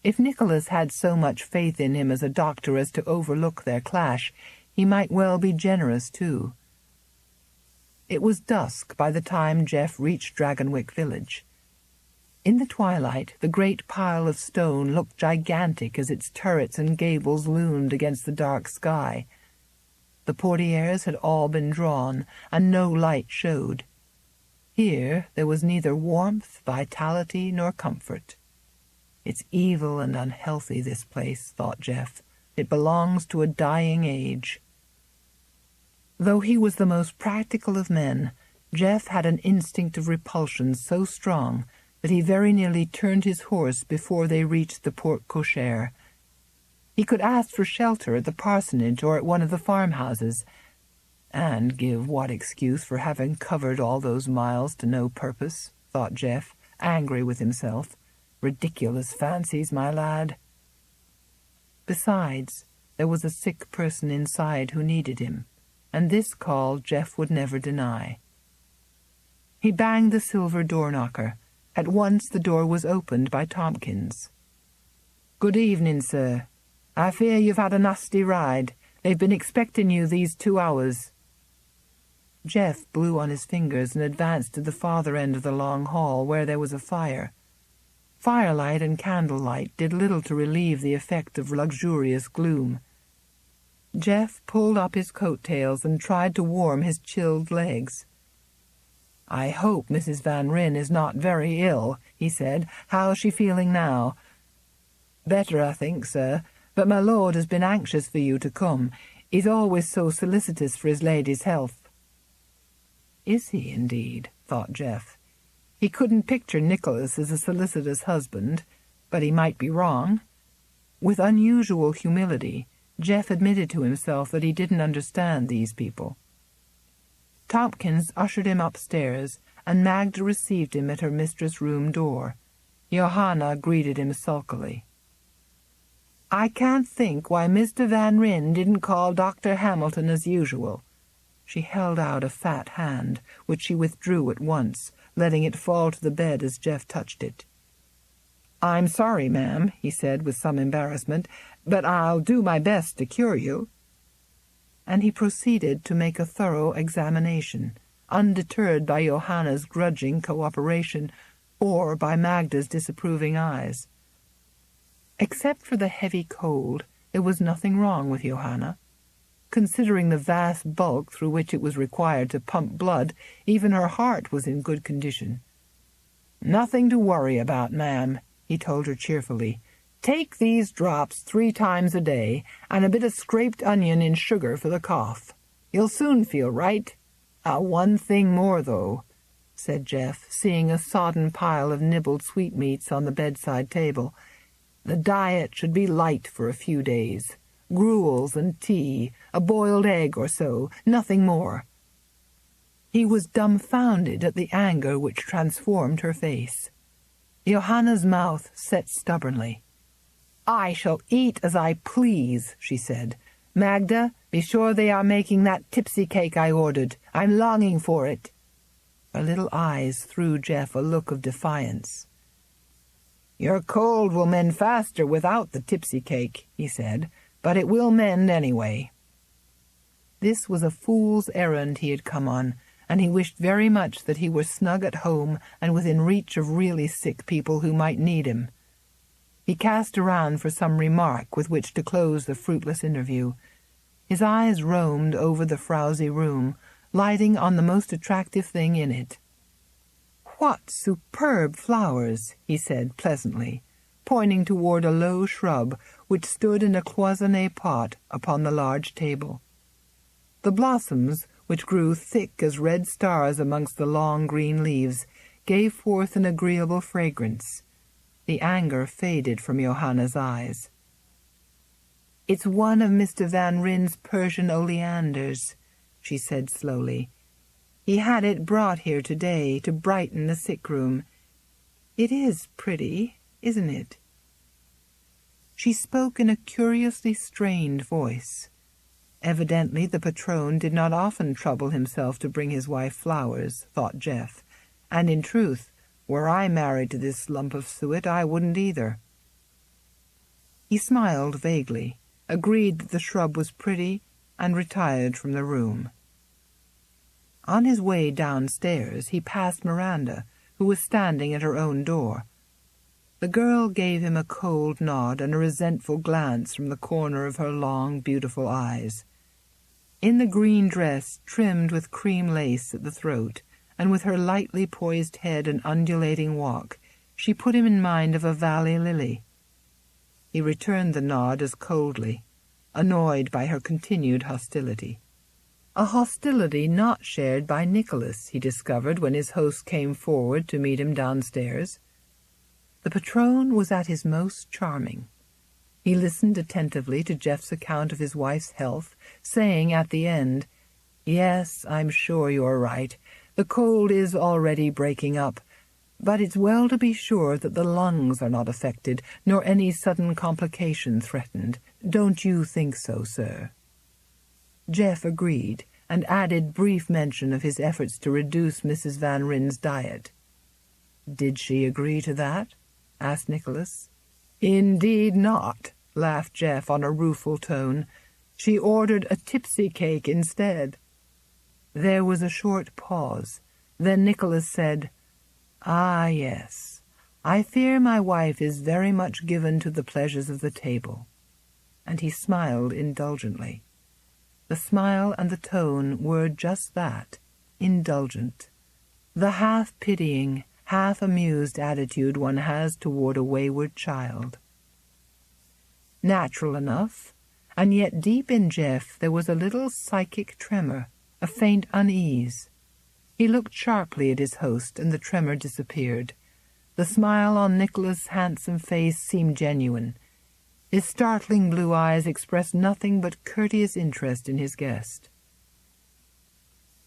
If Nicholas had so much faith in him as a doctor as to overlook their clash, he might well be generous too. It was dusk by the time Jeff reached Dragonwyck village. In the twilight, the great pile of stone looked gigantic as its turrets and gables loomed against the dark sky. The portieres had all been drawn, and no light showed. Here there was neither warmth, vitality, nor comfort. "It's evil and unhealthy, this place," thought Jeff. "It belongs to a dying age." Though he was the most practical of men, Jeff had an instinct of repulsion so strong that he very nearly turned his horse before they reached the porte cochere. He could ask for shelter at the parsonage or at one of the farmhouses, and give what excuse for having covered all those miles to no purpose, thought Jeff, angry with himself. Ridiculous fancies, my lad. Besides, there was a sick person inside who needed him, and this call Jeff would never deny. He banged the silver door-knocker. At once the door was opened by Tompkins. "Good evening, sir. I fear you've had a nasty ride. They've been expecting you these 2 hours." Jeff blew on his fingers and advanced to the farther end of the long hall where there was a fire. Firelight and candlelight did little to relieve the effect of luxurious gloom. Jeff pulled up his coat-tails and tried to warm his chilled legs. "I hope Mrs. Van Ryn is not very ill," he said. "How's she feeling now?" "Better, I think, sir, but my lord has been anxious for you to come. He's always so solicitous for his lady's health." "Is he, indeed?" thought Jeff. He couldn't picture Nicholas as a solicitous husband, but he might be wrong. With unusual humility, Jeff admitted to himself that he didn't understand these people. Tompkins ushered him upstairs, and Magda received him at her mistress' room door. Johanna greeted him sulkily. "I can't think why Mr. Van Ryn didn't call Dr. Hamilton as usual." She held out a fat hand, which she withdrew at once, letting it fall to the bed as Jeff touched it. "I'm sorry, ma'am," he said with some embarrassment, "but I'll do my best to cure you." And he proceeded to make a thorough examination, undeterred by Johanna's grudging cooperation or by Magda's disapproving eyes. Except for the heavy cold, there was nothing wrong with Johanna. Considering the vast bulk through which it was required to pump blood, even her heart was in good condition. "Nothing to worry about, ma'am," he told her cheerfully. "Take these drops 3 times a day, and a bit of scraped onion in sugar for the cough. You'll soon feel right. One thing more, though," said Jeff, seeing a sodden pile of nibbled sweetmeats on the bedside table. "The diet should be light for a few days. Gruels and tea, a boiled egg or so, nothing more." He was dumbfounded at the anger which transformed her face. Johanna's mouth set stubbornly. "I shall eat as I please," she said. "Magda, be sure they are making that tipsy cake I ordered. I'm longing for it." Her little eyes threw Jeff a look of defiance. "Your cold will mend faster without the tipsy cake," he said, "but it will mend anyway." This was a fool's errand he had come on, and he wished very much that he were snug at home and within reach of really sick people who might need him. He cast around for some remark with which to close the fruitless interview. His eyes roamed over the frowsy room, lighting on the most attractive thing in it. "What superb flowers," he said pleasantly, pointing toward a low shrub which stood in a cloisonné pot upon the large table. The blossoms, which grew thick as red stars amongst the long green leaves, gave forth an agreeable fragrance. The anger faded from Johanna's eyes. "It's one of Mr. Van Ryn's Persian oleanders," she said slowly. "He had it brought here today to brighten the sick room. It is pretty, isn't it?" She spoke in a curiously strained voice. Evidently the Patroon did not often trouble himself to bring his wife flowers, thought Jeff, and in truth, were I married to this lump of suet, I wouldn't either. He smiled vaguely, agreed that the shrub was pretty, and retired from the room. On his way downstairs, he passed Miranda, who was standing at her own door. The girl gave him a cold nod and a resentful glance from the corner of her long, beautiful eyes. In the green dress trimmed with cream lace at the throat, and with her lightly poised head and undulating walk, she put him in mind of a valley lily. He returned the nod as coldly, annoyed by her continued hostility. A hostility not shared by Nicholas, he discovered when his host came forward to meet him downstairs. The Patroon was at his most charming. He listened attentively to Jeff's account of his wife's health, saying at the end, "Yes, I'm sure you're right. The cold is already breaking up, but it's well to be sure that the lungs are not affected, nor any sudden complication threatened. Don't you think so, sir?" Jeff agreed, and added brief mention of his efforts to reduce Mrs. Van Ryn's diet. "Did she agree to that?" asked Nicholas. "Indeed not," laughed Jeff on a rueful tone. "She ordered a tipsy cake instead." There was a short pause. Then Nicholas said, "Ah, yes. I fear my wife is very much given to the pleasures of the table." And he smiled indulgently. The smile and the tone were just that, indulgent. The half-pitying, half-amused attitude one has toward a wayward child. Natural enough, and yet deep in Jeff there was a little psychic tremor, a faint unease. He looked sharply at his host, and the tremor disappeared. The smile on Nicholas' handsome face seemed genuine. His startling blue eyes expressed nothing but courteous interest in his guest.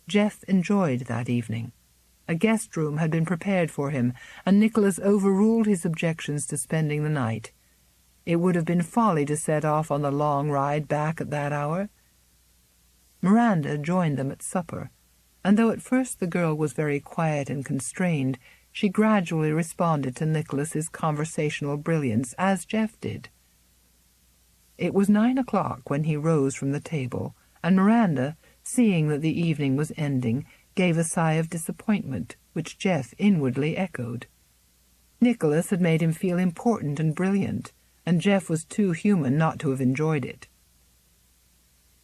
Jeff enjoyed that evening. A guest room had been prepared for him, and Nicholas overruled his objections to spending the night. It would have been folly to set off on the long ride back at that hour. Miranda joined them at supper, and though at first the girl was very quiet and constrained, she gradually responded to Nicholas's conversational brilliance, as Jeff did. It was 9 o'clock when he rose from the table, and Miranda, seeing that the evening was ending, gave a sigh of disappointment, which Jeff inwardly echoed. Nicholas had made him feel important and brilliant, and Jeff was too human not to have enjoyed it.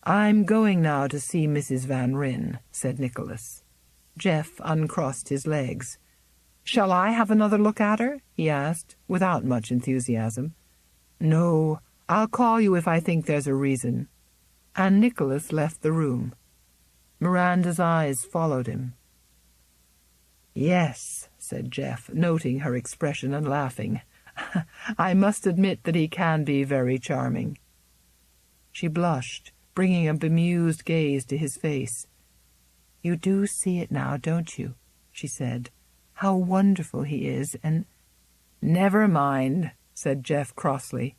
"I'm going now to see Mrs. Van Ryn," said Nicholas. Jeff uncrossed his legs. "Shall I have another look at her?" he asked, without much enthusiasm. "No, I'll call you if I think there's a reason." And Nicholas left the room. Miranda's eyes followed him. "Yes," said Jeff, noting her expression and laughing. "I must admit that he can be very charming." She blushed, bringing a bemused gaze to his face. "You do see it now, don't you?" she said. "How wonderful he is, and—" "Never mind," said Jeff crossly.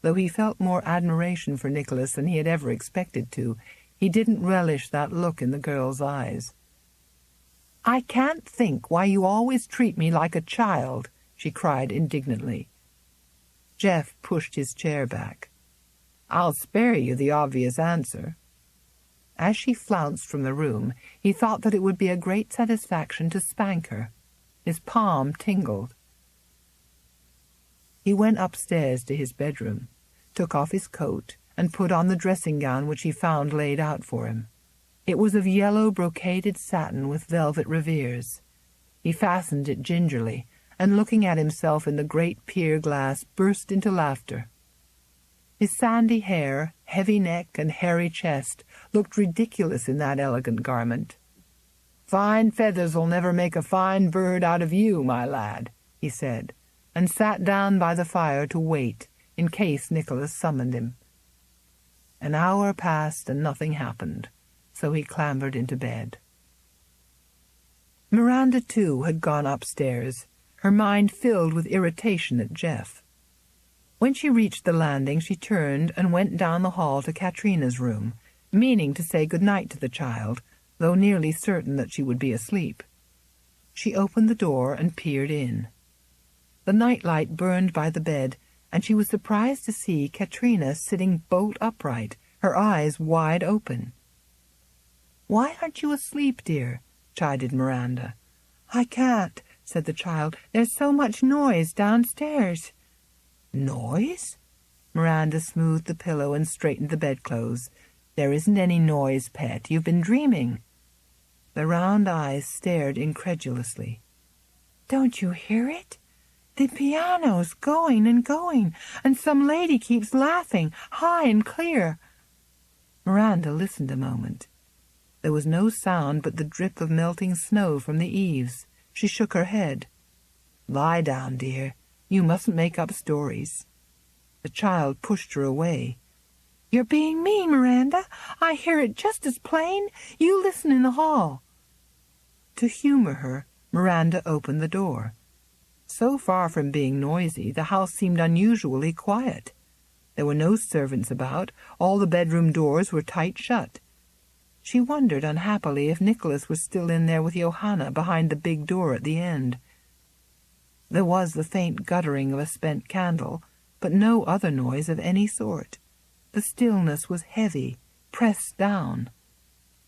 Though he felt more admiration for Nicholas than he had ever expected to, he didn't relish that look in the girl's eyes. "I can't think why you always treat me like a child," she cried indignantly. Jeff pushed his chair back. "I'll spare you the obvious answer." As she flounced from the room, he thought that it would be a great satisfaction to spank her. His palm tingled. He went upstairs to his bedroom, took off his coat, and put on the dressing-gown which he found laid out for him. It was of yellow brocaded satin with velvet revers. He fastened it gingerly, and looking at himself in the great pier glass, burst into laughter. His sandy hair, heavy neck, and hairy chest looked ridiculous in that elegant garment. "Fine feathers'll never make a fine bird out of you, my lad," he said, and sat down by the fire to wait, in case Nicholas summoned him. An hour passed and nothing happened, so he clambered into bed. Miranda, too, had gone upstairs, her mind filled with irritation at Jeff. When she reached the landing, she turned and went down the hall to Katrina's room, meaning to say good-night to the child, though nearly certain that she would be asleep. She opened the door and peered in. The night-light burned by the bed, and she was surprised to see Katrina sitting bolt upright, her eyes wide open. "Why aren't you asleep, dear?" chided Miranda. "I can't," said the child. "There's so much noise downstairs." "Noise?" Miranda smoothed the pillow and straightened the bedclothes. "There isn't any noise, pet. You've been dreaming." The round eyes stared incredulously. "Don't you hear it? The piano's going and going, and some lady keeps laughing, high and clear." Miranda listened a moment. There was no sound but the drip of melting snow from the eaves. She shook her head. "Lie down, dear. You mustn't make up stories." The child pushed her away. "You're being mean, Miranda. I hear it just as plain. You listen in the hall." To humor her, Miranda opened the door. So far from being noisy, the house seemed unusually quiet. There were no servants about. All the bedroom doors were tight shut. She wondered unhappily if Nicholas was still in there with Johanna behind the big door at the end. There was the faint guttering of a spent candle, but no other noise of any sort. The stillness was heavy, pressed down.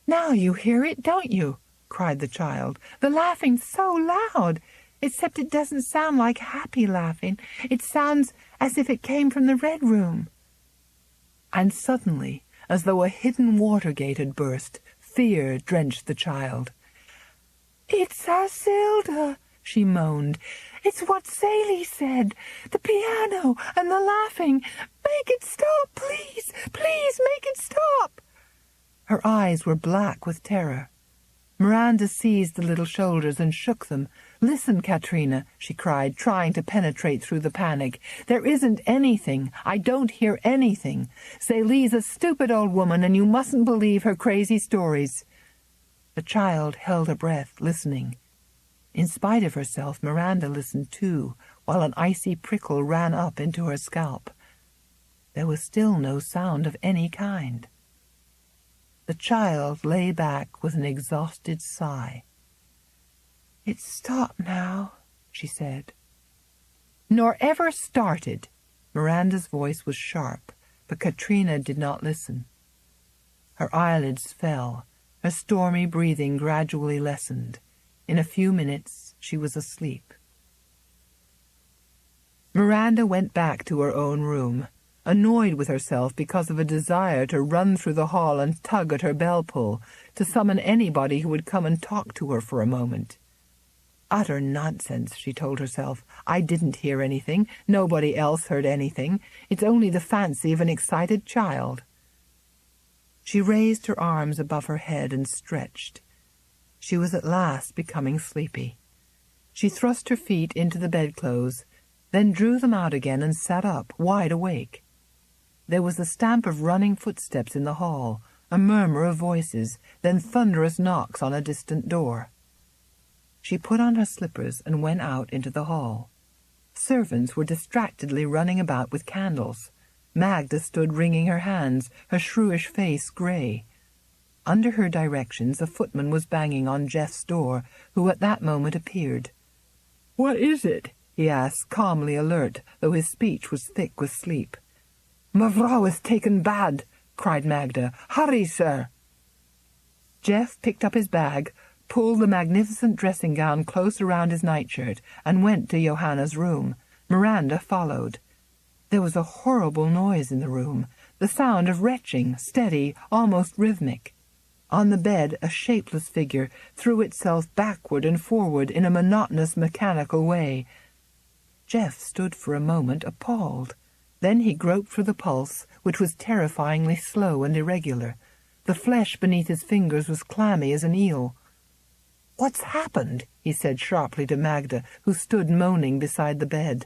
"Now you hear it, don't you?" cried the child. "The laughing's so loud, except it doesn't sound like happy laughing. It sounds as if it came from the Red Room." And suddenly, as though a hidden water gate had burst, fear drenched the child. "It's our Zilda," she moaned. "It's what Saley said. The piano and the laughing. Make it stop, please! Please make it stop!" Her eyes were black with terror. Miranda seized the little shoulders and shook them. "Listen, Katrina," she cried, trying to penetrate through the panic. "There isn't anything. I don't hear anything. Saley's a stupid old woman, and you mustn't believe her crazy stories." The child held her breath, listening. In spite of herself, Miranda listened too, while an icy prickle ran up into her scalp. There was still no sound of any kind. The child lay back with an exhausted sigh. "It's stopped now," she said. "Nor ever started." Miranda's voice was sharp, but Katrina did not listen. Her eyelids fell, her stormy breathing gradually lessened. In a few minutes she was asleep. Miranda went back to her own room, annoyed with herself because of a desire to run through the hall and tug at her bell-pull, to summon anybody who would come and talk to her for a moment. Utter nonsense, she told herself. I didn't hear anything. Nobody else heard anything. It's only the fancy of an excited child. She raised her arms above her head and stretched. She was at last becoming sleepy. She thrust her feet into the bedclothes, then drew them out again and sat up, wide awake. There was the stamp of running footsteps in the hall, a murmur of voices, then thunderous knocks on a distant door. She put on her slippers and went out into the hall. Servants were distractedly running about with candles. Magda stood wringing her hands, her shrewish face grey. Under her directions, a footman was banging on Jeff's door, who at that moment appeared. "What is it?" he asked, calmly alert, though his speech was thick with sleep. "Mevrouw is taken bad," cried Magda. "Hurry, sir." Jeff picked up his bag, pulled the magnificent dressing-gown close around his nightshirt, and went to Johanna's room. Miranda followed. There was a horrible noise in the room, the sound of retching, steady, almost rhythmic. On the bed, a shapeless figure threw itself backward and forward in a monotonous, mechanical way. Jeff stood for a moment appalled. Then he groped for the pulse, which was terrifyingly slow and irregular. The flesh beneath his fingers was clammy as an eel. "What's happened?" he said sharply to Magda, who stood moaning beside the bed.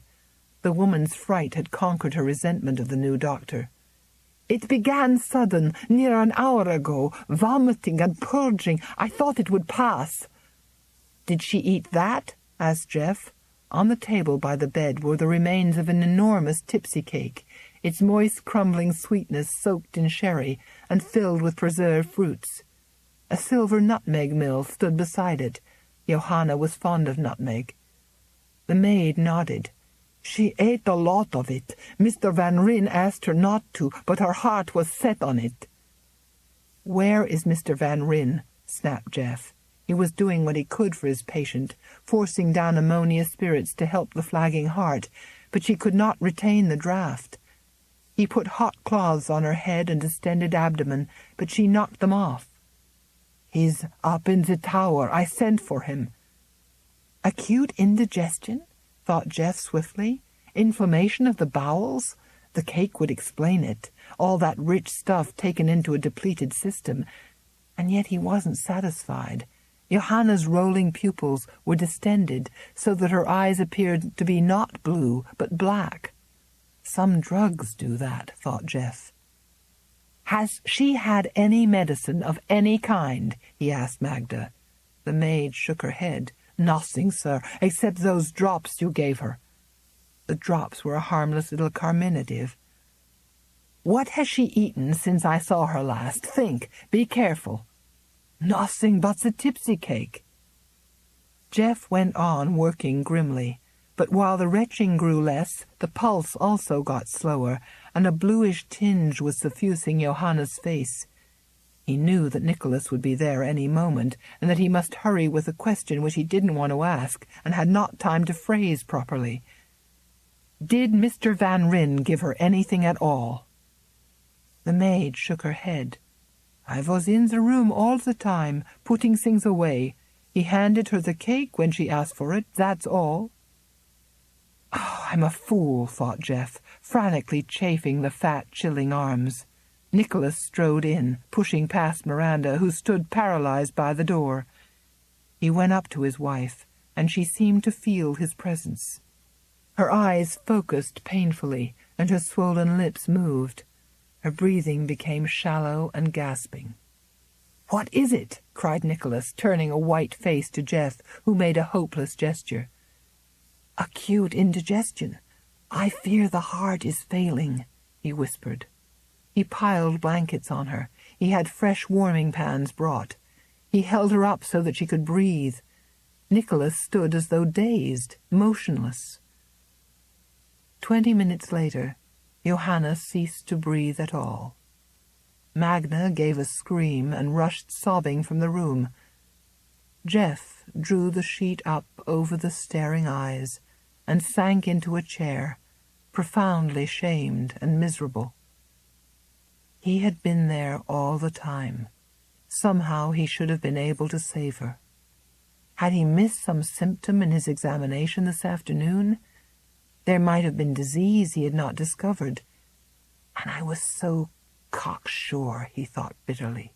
The woman's fright had conquered her resentment of the new doctor. "It began sudden, near an hour ago, vomiting and purging. I thought it would pass." "Did she eat that?" asked Jeff. On the table by the bed were the remains of an enormous tipsy cake, its moist, crumbling sweetness soaked in sherry and filled with preserved fruits. A silver nutmeg mill stood beside it. Johanna was fond of nutmeg. The maid nodded. "She ate a lot of it. Mr. Van Ryn asked her not to, but her heart was set on it." "Where is Mr. Van Ryn?" snapped Jeff. He was doing what he could for his patient, forcing down ammonia spirits to help the flagging heart, but she could not retain the draught. He put hot cloths on her head and distended abdomen, but she knocked them off. "He's up in the tower. I sent for him." "Acute indigestion?" thought Jeff swiftly. "Inflammation of the bowels? The cake would explain it, all that rich stuff taken into a depleted system. And yet he wasn't satisfied. Johanna's rolling pupils were distended, so that her eyes appeared to be not blue, but black. Some drugs do that, thought Jeff. "Has she had any medicine of any kind?" he asked Magda. The maid shook her head. "Nothing, sir, except those drops you gave her." The drops were a harmless little carminative. "What has she eaten since I saw her last? Think. Be careful." "Nothing but the tipsy cake." Jeff went on working grimly, but while the retching grew less, the pulse also got slower, and a bluish tinge was suffusing Johanna's face. He knew that Nicholas would be there any moment, and that he must hurry with a question which he didn't want to ask, and had not time to phrase properly. "Did Mr. Van Ryn give her anything at all?" The maid shook her head. "I was in the room all the time, putting things away. He handed her the cake when she asked for it, that's all." "Oh, I'm a fool," thought Jeff, frantically chafing the fat, chilling arms. Nicholas strode in, pushing past Miranda, who stood paralyzed by the door. He went up to his wife, and she seemed to feel his presence. Her eyes focused painfully, and her swollen lips moved. Her breathing became shallow and gasping. "What is it?" cried Nicholas, turning a white face to Jeff, who made a hopeless gesture. "Acute indigestion. I fear the heart is failing," he whispered. He piled blankets on her. He had fresh warming pans brought. He held her up so that she could breathe. Nicholas stood as though dazed, motionless. 20 minutes later, Johanna ceased to breathe at all. Magda gave a scream and rushed sobbing from the room. Jeff drew the sheet up over the staring eyes and sank into a chair, profoundly shamed and miserable. He had been there all the time. Somehow he should have been able to save her. Had he missed some symptom in his examination this afternoon? There might have been disease he had not discovered. And I was so cocksure, he thought bitterly.